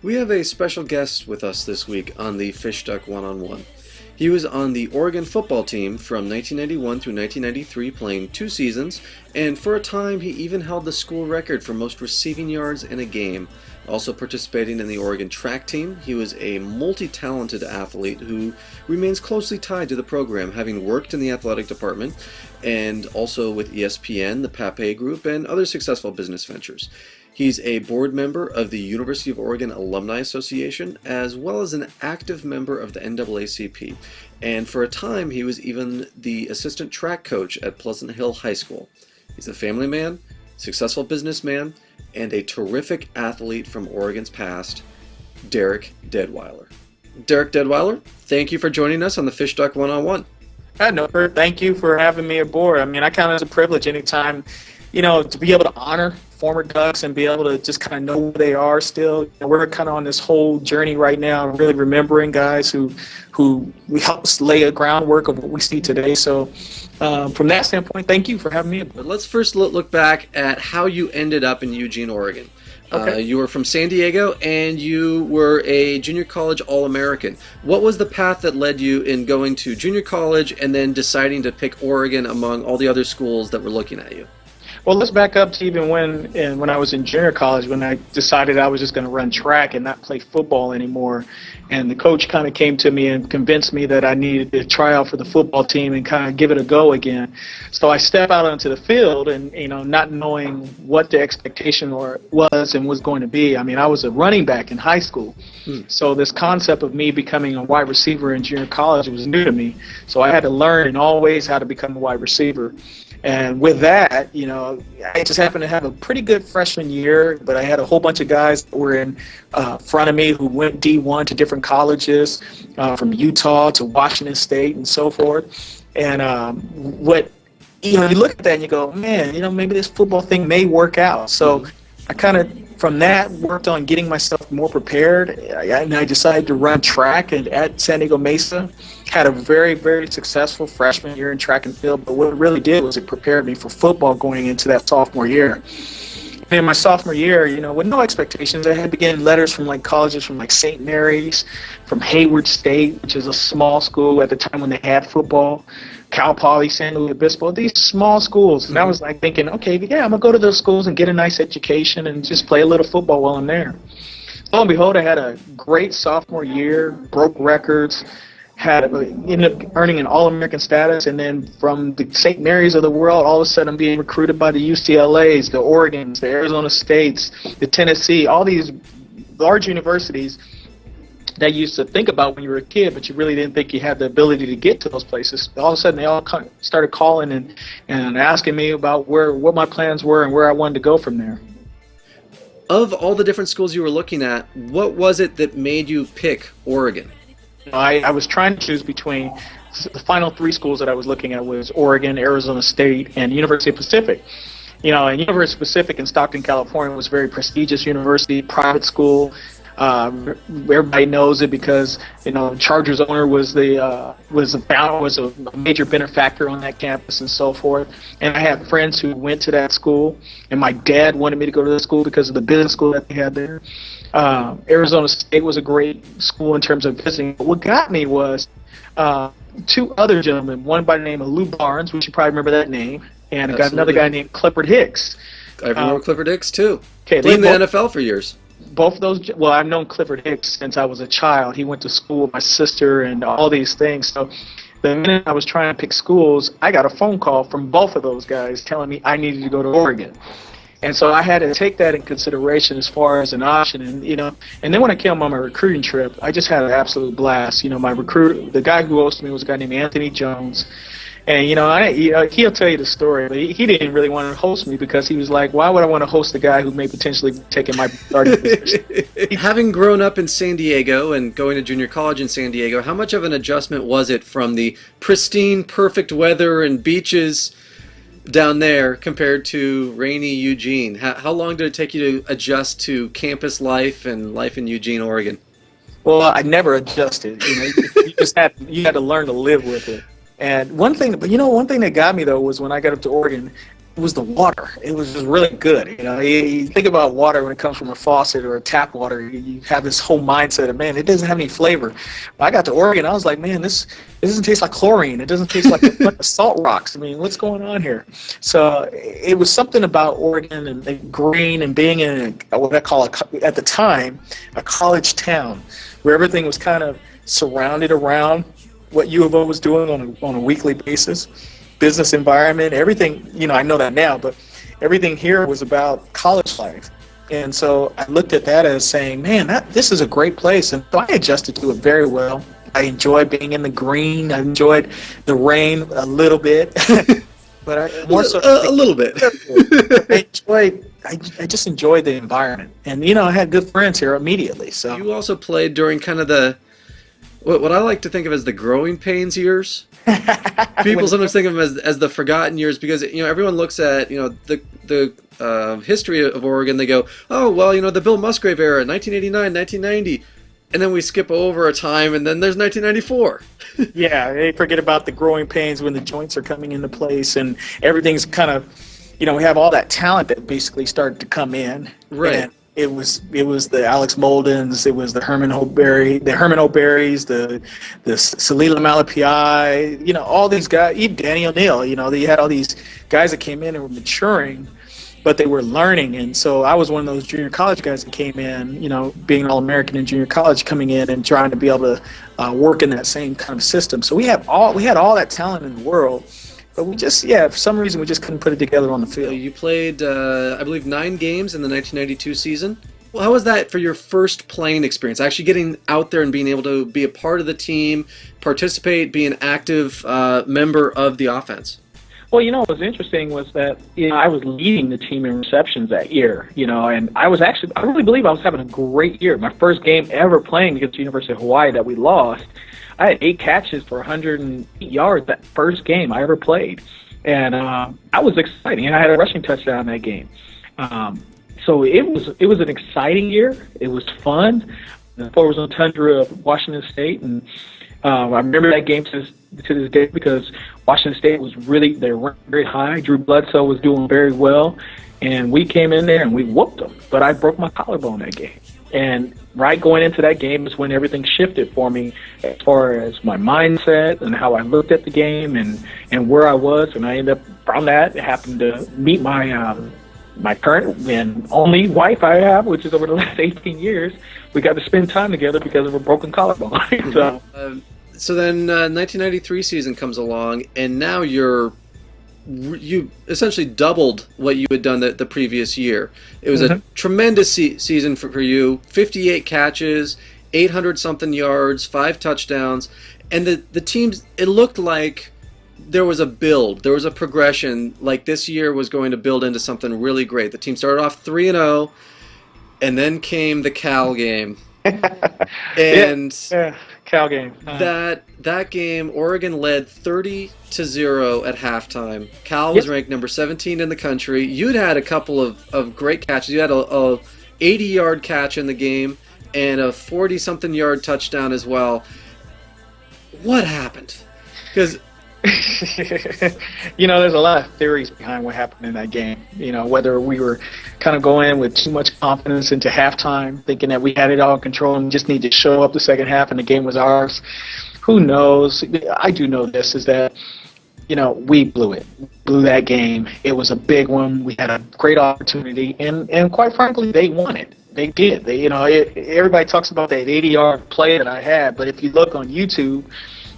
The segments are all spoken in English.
We have a special guest with us this week on the FishDuck One-on-One. He was on the Oregon football team from 1991 through 1993, playing 2 seasons, and for a time he even held the school record for most receiving yards in a game. Also participating in the Oregon track team, he was a multi-talented athlete who remains closely tied to the program, having worked in the athletic department and also with ESPN, the Pape Group, and other successful business ventures. He's a board member of the University of Oregon Alumni Association, as well as an active member of the NAACP. And for a time, he was even the assistant track coach at Pleasant Hill High School. He's a family man, successful businessman, and a terrific athlete from Oregon's past, Derrick Deadwiler. Derrick Deadwiler, thank you for joining us on the FishDuck One-on-One. Thank you for having me aboard. I mean, I count it as a privilege anytime, to be able to honor former Ducks and be able to just kind of know who they are still. We're kind of on this whole journey right now, really remembering guys who we helped lay a groundwork of what we see today. So from that standpoint, thank you for having me aboard. But let's first look back at how you ended up in Eugene, Oregon. Okay. You were from San Diego, and you were a junior college All-American. What was the path that led you in going to junior college and then deciding to pick Oregon among all the other schools that were looking at you? Well, let's back up to even when I was in junior college, when I decided I was just going to run track and not play football anymore. And the coach kind of came to me and convinced me that I needed to try out for the football team and kind of give it a go again. So I stepped out onto the field and, not knowing what the expectation was and was going to be. I mean, I was a running back in high school. So this concept of me becoming a wide receiver in junior college was new to me. So I had to learn in all ways how to become a wide receiver. And with that, I just happened to have a pretty good freshman year, but I had a whole bunch of guys that were in front of me who went D1 to different colleges, from Utah to Washington State and so forth. And you look at that and you go, man, maybe this football thing may work out. So I kind of, from that, worked on getting myself more prepared, and I decided to run track at San Diego Mesa. Had a very, very successful freshman year in track and field, but what it really did was it prepared me for football going into that sophomore year. And in my sophomore year, with no expectations, I had to get letters from colleges from St. Mary's, from Hayward State, which is a small school at the time when they had football, Cal Poly, San Luis Obispo, these small schools. And I was thinking, okay, yeah, I'm going to go to those schools and get a nice education and just play a little football while I'm there. Lo and behold, I had a great sophomore year, broke records, ended up earning an All-American status, and then from the St. Mary's of the world, all of a sudden I'm being recruited by the UCLAs, the Oregons, the Arizona States, the Tennessee, all these large universities that you used to think about when you were a kid, but you really didn't think you had the ability to get to those places. All of a sudden they all started calling and asking me about what my plans were and where I wanted to go from there. Of all the different schools you were looking at, what was it that made you pick Oregon? I was trying to choose between the final 3 schools that I was looking at was Oregon, Arizona State, and University of Pacific. And University of Pacific in Stockton, California was a very prestigious university, private school. Everybody knows it because Chargers owner was a major benefactor on that campus and so forth. And I had friends who went to that school, and my dad wanted me to go to the school because of the business school that they had there. Arizona State was a great school in terms of visiting. But what got me was 2 other gentlemen, one by the name of Lou Barnes, which you probably remember that name, and I got another guy named Clifford Hicks. I remember Clifford Hicks too. Okay, in the NFL for years. Both of those, well, I've known Clifford Hicks since I was a child. He went to school with my sister and all these things. So the minute I was trying to pick schools, I got a phone call from both of those guys telling me I needed to go to Oregon. And so I had to take that in consideration as far as an option. And, and then when I came on my recruiting trip, I just had an absolute blast. My recruiter, the guy who hosted me was a guy named Anthony Jones. And, he'll tell you the story, but he didn't really want to host me because he was like, why would I want to host a guy who may potentially be taking my starting position? Having grown up in San Diego and going to junior college in San Diego, how much of an adjustment was it from the pristine, perfect weather and beaches down there compared to rainy Eugene? How long did it take you to adjust to campus life and life in Eugene, Oregon? Well, I never adjusted. You just had to learn to live with it. And one thing that got me though was when I got up to Oregon, was the water. It was just really good. You think about water when it comes from a faucet or a tap water, you have this whole mindset of, man, it doesn't have any flavor. When I got to Oregon, I was like, man, this doesn't taste like chlorine. It doesn't taste like like salt rocks. I mean, what's going on here? So it was something about Oregon and the green and being in what I call at the time a college town, where everything was kind of surrounded around what U of O was doing on a weekly basis. Business environment, everything, I know that now, but everything here was about college life. And so I looked at that as saying, man, this is a great place. And so I adjusted to it very well. I enjoyed being in the green. I enjoyed the rain a little bit. But a little bit. I just enjoyed the environment. And, I had good friends here immediately. So you also played during kind of what I like to think of as the growing pains years. People sometimes think of them as the forgotten years because everyone looks at the history of Oregon. They go, oh well, the Bill Musgrave era, 1989, 1990, and then we skip over a time, and then there's 1994. Yeah, they forget about the growing pains when the joints are coming into place and everything's kind of, we have all that talent that basically started to come in. Right. And it was the Alex Moldens, it was the Herman O'Berrys, the Salila Malapai, all these guys, even Danny O'Neill, you had all these guys that came in and were maturing, but they were learning. And so I was one of those junior college guys that came in, being an All-American in junior college, coming in and trying to be able to work in that same kind of system. So we had all that talent in the world. But we just, for some reason, we just couldn't put it together on the field. You played, I believe, 9 games in the 1992 season. Well, how was that for your first playing experience? Actually getting out there and being able to be a part of the team, participate, be an active member of the offense? Well, what was interesting was that I was leading the team in receptions that year, and I really believe I was having a great year. My first game ever playing against the University of Hawaii that we lost, I had 8 catches for 108 yards that first game I ever played. And I was exciting, and I had a rushing touchdown that game. So it was an exciting year. It was fun. The Frozen Tundra of Washington State, and I remember that game to this day because Washington State was they were very high. Drew Bledsoe was doing very well, and we came in there and we whooped them. But I broke my collarbone that game. And right going into that game is when everything shifted for me as far as my mindset and how I looked at the game and where I was. And I ended up, from that, happened to meet my my current and only wife I have, which is over the last 18 years. We got to spend time together because of a broken collarbone. So then 1993 season comes along, and now you essentially doubled what you had done the previous year. It was a tremendous season for you. 58 catches, 800-something yards, 5 touchdowns. And the teams, it looked like there was a build. There was a progression. Like this year was going to build into something really great. The team started off 3-0, and then came the Cal game. And Cal game. That game, Oregon led 30-0 at halftime. Cal was ranked number 17 in the country. You'd had a couple of great catches. You had a 80-yard catch in the game and a 40-something yard touchdown as well. What happened? Because there's a lot of theories behind what happened in that game. Whether we were kind of going in with too much confidence into halftime, thinking that we had it all controlled and just need to show up the second half and the game was ours. Who knows? I do know this is that, we blew it. Blew that game. It was a big one. We had a great opportunity, and quite frankly, they won it. They did. Everybody talks about that 80-yard play that I had, but if you look on YouTube,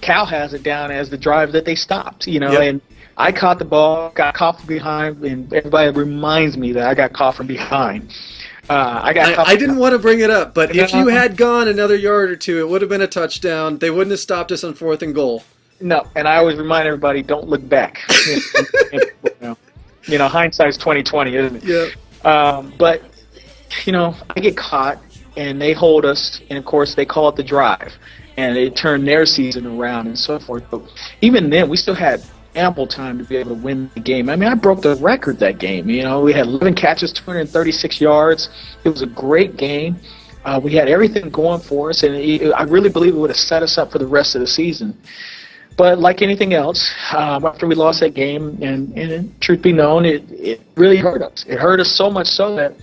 Cal has it down as the drive that they stopped, and I caught the ball, got caught from behind, and everybody reminds me that I got caught from behind. I didn't want to bring it up, but if you had gone another yard or two, it would have been a touchdown. They wouldn't have stopped us on 4th and goal. No, and I always remind everybody, don't look back. Hindsight's 20/20, isn't it? Yeah. But I get caught, and they hold us, and of course they call it the drive. And it turned their season around and so forth. But even then, we still had ample time to be able to win the game. I mean, I broke the record that game. We had 11 catches, 236 yards. It was a great game. We had everything going for us, and I really believe it would have set us up for the rest of the season. But like anything else, after we lost that game, and truth be known, it really hurt us. It hurt us so much so that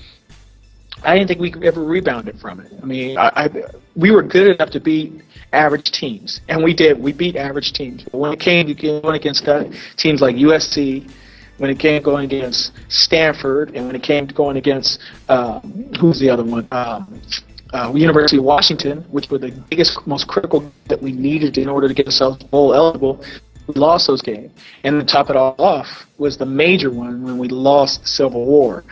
I didn't think we could ever rebounded from it. I mean, we were good enough to beat average teams, and we did. We beat average teams. But when it came to going against teams like USC, when it came going against Stanford, and when it came to going against who's the other one? University of Washington, which were the biggest, most critical that we needed in order to get ourselves bowl eligible, we lost those games. And to top it all off was the major one when we lost the Civil War.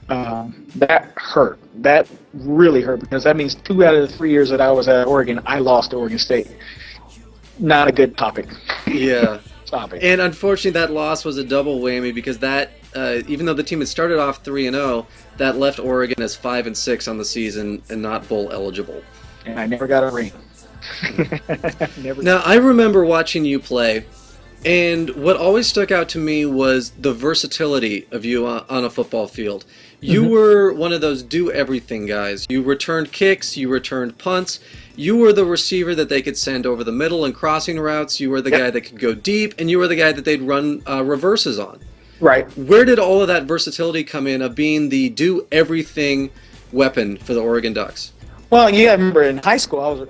That hurt. That really hurt, because that means 2 out of the 3 years that I was at Oregon, I lost to Oregon State. Not a good topic. Yeah. Topic. And unfortunately, that loss was a double whammy, because that, even though the team had started off 3-0, that left Oregon as 5-6 on the season and not bowl eligible. And I never got a ring. Now, I remember watching you play, and what always stuck out to me was the versatility of you on a football field. You were one of those do-everything guys. You returned kicks, you returned punts. You were the receiver that they could send over the middle and crossing routes. You were the guy that could go deep, and you were the guy that they'd run reverses on. Right. Where did all of that versatility come in of being the do-everything weapon for the Oregon Ducks? Well, yeah, I remember in high school,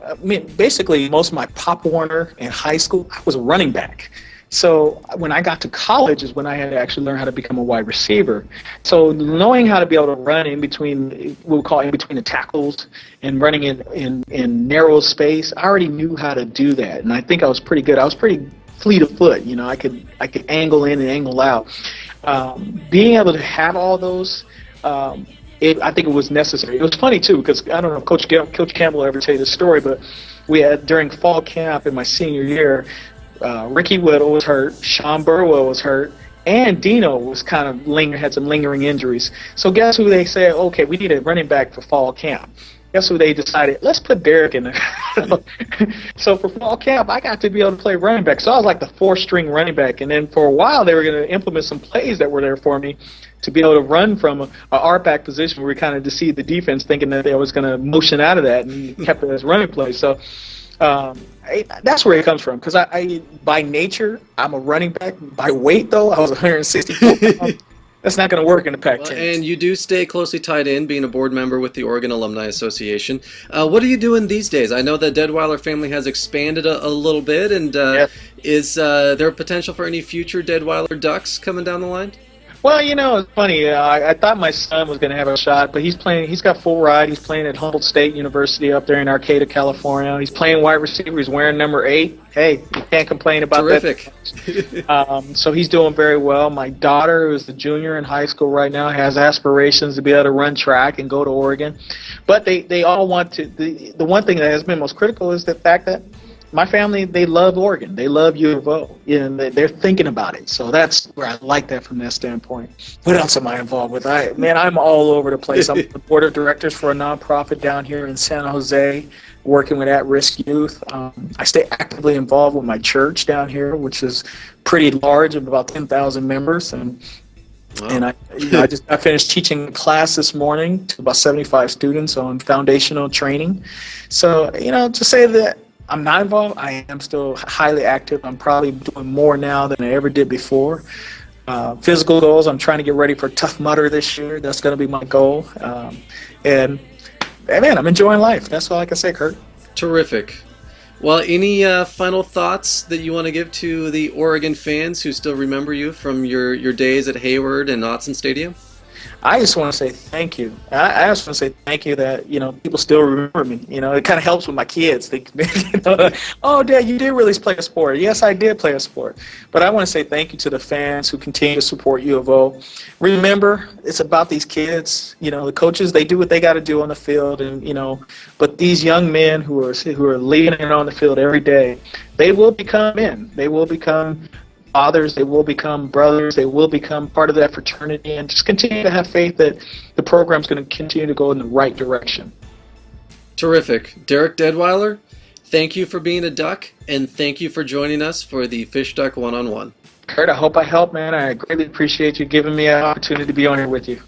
basically most of my Pop Warner in high school, I was a running back. So when I got to college is when I had to actually learn how to become a wide receiver. So knowing how to be able to run in between, we'll call in between the tackles, and running in narrow space, I already knew how to do that. And I think I was pretty good. I was pretty fleet of foot. You know, I could angle in and angle out. Being able to have all those, I think it was necessary. It was funny too, because I don't know if Coach Campbell will ever tell you this story, but we had during fall camp in my senior year, Ricky Whittle was hurt, Sean Burwell was hurt, and Dino was kind of had some lingering injuries. So guess who they said, okay, we need a running back for fall camp. Guess who they decided? Let's put Derrick in there. So for fall camp, I got to be able to play running back. So I was like the 4th-string running back. And then for a while, they were going to implement some plays that were there for me to be able to run from a R-back position where we kind of deceived the defense, thinking that they was going to motion out of that, and kept it as running plays. So that's where it comes from, because I by nature, I'm a running back. By weight, though, I was 164 pounds. That's not going to work in the Pac-10. And you do stay closely tied in, being a board member with the Oregon Alumni Association. What are you doing these days? I know the Deadwiler family has expanded a little bit, and is there a potential for any future Deadwiler Ducks coming down the line? Well, you know, it's funny. I thought my son was going to have a shot, but he's playing. He's got full ride. He's playing at Humboldt State University up there in Arcata, California. He's playing wide receiver. He's wearing number 8. Hey, you can't complain about that. Terrific. So he's doing very well. My daughter, who's a junior in high school right now, has aspirations to be able to run track and go to Oregon. But they all want to. The one thing that has been most critical is the fact that my family, they love Oregon. They love U of O. And they're thinking about it. So that's where I like that from that standpoint. What else am I involved with? I'm all over the place. I'm the board of directors for a nonprofit down here in San Jose, working with at-risk youth. I stay actively involved with my church down here, which is pretty large, of about 10,000 members. And I finished teaching a class this morning to about 75 students on foundational training. So, to say that I'm not involved, I am still highly active. I'm probably doing more now than I ever did before. Physical goals, I'm trying to get ready for Tough Mudder this year. That's going to be my goal. And man, I'm enjoying life. That's all I can say, Kurt. Terrific. Well, any final thoughts that you want to give to the Oregon fans who still remember you from your days at Hayward and Autzen Stadium? I just want to say thank you. I just want to say thank you that, people still remember me. It kind of helps with my kids. They, oh, Dad, you did really play a sport. Yes, I did play a sport. But I want to say thank you to the fans who continue to support U of O. Remember, it's about these kids. The coaches, they do what they got to do on the field. But these young men who are leading it on the field every day, they will become men. They will become fathers, they will become brothers, they will become part of that fraternity, and just continue to have faith that the program's going to continue to go in the right direction. Terrific. Derrick Deadwiler, thank you for being a Duck, and thank you for joining us for the FishDuck One-on-One. Kurt, I hope I helped, man. I greatly appreciate you giving me an opportunity to be on here with you.